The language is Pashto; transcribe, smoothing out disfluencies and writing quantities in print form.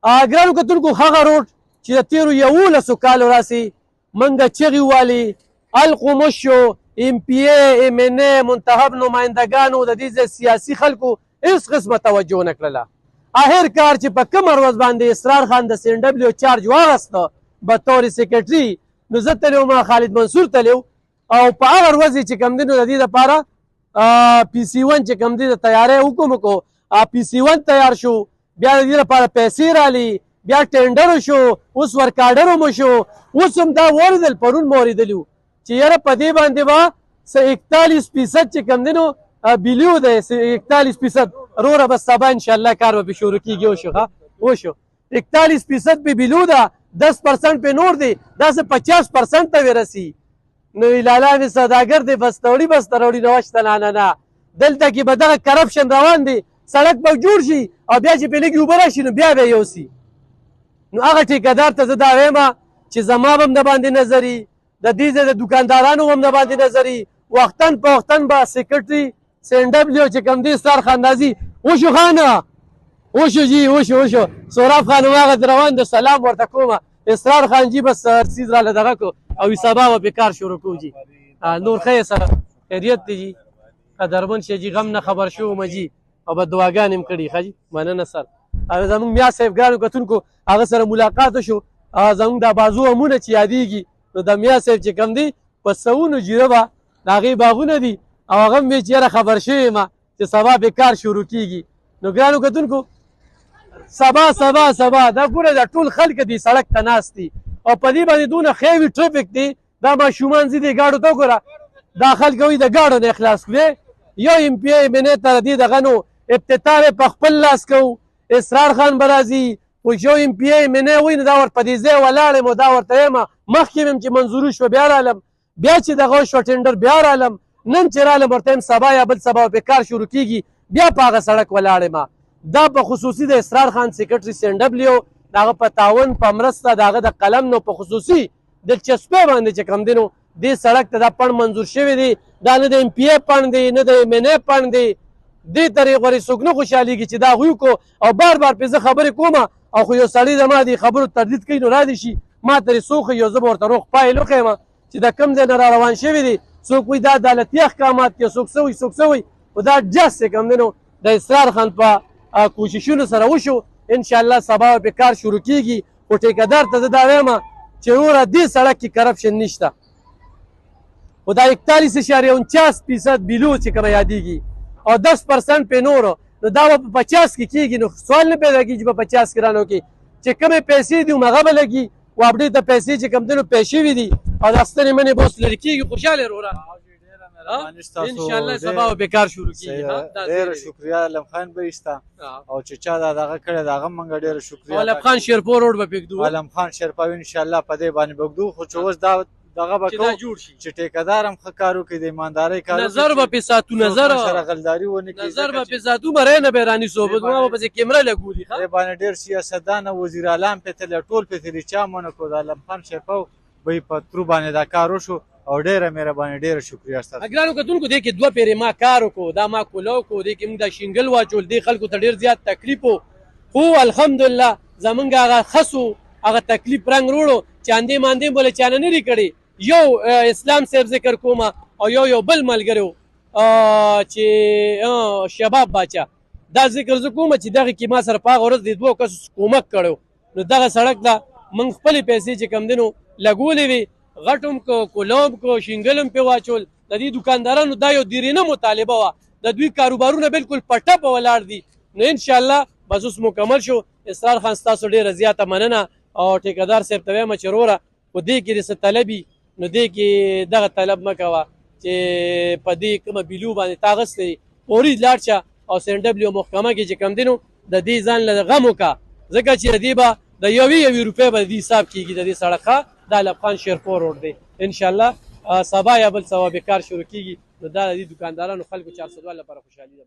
ګرانو کتونکو هغه روډ چې د تېرو 11 کالو راسي منګه چغې والي القو مشو ام پی ای ام ان ای منتخب نمایندګانو د دې سیاسي خلکو هېڅ قسمه توجه نه کړله. آخر کار چې په کومه ورځ باندې اسرار خان د سي ان ډبلیو چارج واخیسته بطور سیکرټري، نو زه تللی وم خالد منصور تللی او په هغه ورځ چې کوم دی نو د دې دپاره پی سی ون چې کوم دی د تیاری حکم وکړو، پی سی ون تیار شو، بیا د دې لپاره پیسې رالی، بیا ټینډر شو، اوس ورکاډر مو شو. اوس هم دا واورېدل، پرون مو اورېدلي وو چې یاره په دې باندې به 41% چې کوم دی نو بلیو دی 41%. وروره بس سبا انشاءالله کار به پې شروع کېږي. وشو 41% پې بلیو ده، 10% پې نور دی، داسې 50% ته ورسي. نو لالانې سوداګر دی بس ته وړي نوشته نه دلته کې به دغه کرپشن روان دی. سړک به جوړ شي او بیا چې پې لږې اوبه راشي نو بیا به یوسي. نو هغه ټیکهدار ته زه دا وایم چې زما به هم د باندې نظري، د دې ځای د دوکاندارانو هم د باندې نظري، وختن په وختن به سیکرټري سي ان ډبلیو چې کوم دی اسرار خان راځي. وشو خانه وشو جي وشو سوراب خان هغه روان د سلام ورته کومه اسرار خان جي بس هر څیز راله دغه کو او سبا به کار شروع کوو جي. نور ښه سره خیریت دی جي، قدرمن شه جي، غم نه خبر شوم جي او به دعاګانې هم کړي. ښه جي مننه سر. زمونږ میا صاحب ګرانو کتونکو هغه سره ملاقات وشو، زمونږ دا بازو امونه چې یادېږي نو د میا صاحب چې کوم دی په سوونو جیره به د هغې باغونه دي او هغه هم وی چې یاره خبر شوی یم چې سبا به کار شروع کېږي. نو ګرانو کتونکو سبا دا ګوره دا ټول خلک دي سړک ته ناست دي او په دې باندې دونه ښې وي ټرافیک دی. دا ماشومان ځي دې ګاډو ته وګوره، دا خلک وایي د ګاډو نه اخلاص کړي. یو ام پی ای منې ته د دې دغه نو افتتاح په خپل لاس کوو، اسرار خان به راځي خو یو ام پی ای منې وایي نو دا ورته په دې ځای ولاړ یم او دا ورته یم مخکې یم چې منظوري شوه بیا رالم، بیا چې دغه شوه ټینډر بیا رالم، نن چې رالم ورته یم سبا یا بل سبا به کار شروع کېږي بیا په هغه سړک ولاړ یم. دا په خصوصي د اسرار خان سیکرټري سي ان ډبلیو د هغه په تعاون په مرسته د هغه د قلم نو په خصوصي دلچسپۍ باندې چې کوم دی نو دې سړک ته دا پڼ منظور شوی دی. دا نه د ام پی ای پڼ دی نه د ام ان ای پڼ دی. دې طریق ورې څوک نه خوشحالېږي چې دا هغوی کو او بار پې زه خبرې کوم او خو یو سړی زما دې خبرو تردید کوي نو رادې شي ما ترې څه وښیي او زه به ورته روغ پایل وښیم چې دا کوم ځای نه را روان شوي دي. څوک وایي دا عدالتي احکامات کې، څوک څه وایي خو دا جس چې کوم دی نو د اسرار خان په کوششونو سره وشو. انشاءالله سبا به کار شروع کېږي. خو ټیکهدار ته زه دا وایم چې وروره دې سړک کې کرپشن نشته. خو دا 41.49% بلو چې کومه یادېږي او 10% پې نورو نو دا به په 50 کې کېږي. نو سوال نه پیدا کېږي چې په 50 کې رانو کې چې کومې پیسې دي هغه به لګي او اپډېټ د پیسې چې کوم دی نو پیسې شوي دي او د ستنې منې به اوس لرې کېږي. خوشحاله وروره انشاءالله سبا به کار شروع کېږي. ډېره شکریه علم خان بهی ستا او چې چا دا دغه کړی د هغه موږ ډېره شکریه. علم خان شیرپور روډ به پرېږدو، علم خان شیرپاوي انشاءالله په دې باندې به ږدو. خو چې اوس دا دغه به کوو چې ټیکهدار هم ښه کار وکړي، د ایماندارۍ کار نظر به پې ساتو، سره غلداري ونه کړي، نظر به پې ساتو مری نه به رانیسو ما به پسې کیمره لګولي. دې باندې ډېر سیاستدان او وزیراعلام پې تللی ټول پې تللي چا هم ونه کړو. د علم خان شیرپاو به یې په ترو باندې دا کار وشو او ډېره مهرباني ډېره شکریه ستاسو. ګرانو کتونکو دې کې 2 پیرې ما کار وکړو، دا ما کوله وکړو، دې کې موږ دا شینګل واچول، دې خلکو ته ډېر زیات تکلیف و خو الحمدلله زمونږ هغه خسو هغه تکلیف رنګ وروړو. چاندې ماندې بوله چانه نه دي کړي. یو اسلام صاحب ذکر کومه او یو بل ملګری و چې شباب باچا دا ذکر زه کومه چې دغه کې ما سره په هغه ورځ د 2 کسو کومک کړی نو دغه سړک ته موږ خپلې پیسې چې کوم دی نو لګولې وي، غټم کو کولوم کو شینګل هم پې واچول. د دې دوکاندارانو دا یو دیرینه مطالبه وه، د دوی کاروبارونه بالکل په ټپه ولاړ دي. نو انشاءالله بس اوس مکمل شو. اسرار خان ستاسو ډېره زیاته مننه او ټیکهدار صاحب ته وایم چې وروره په دې کې د څه طلبي نو دې کې دغه طلب مه کوه چې په دې کومه بلو باندې تا اخیستی فوري لاړ شه او سي ان ډبلیو محکمه کې چې کوم دی نو د دې ځان له غم وکړه ځکه چې د دې به د یوې روپۍ به د دې حساب کېږي. د دې سړک دا علم خان شیرپور روډ دی. انشاءالله سبا یا بل سبا به کار شروع کېږي. نو دا د دې دوکاندارانو خلکو 402 لپاره خوشحالي ده.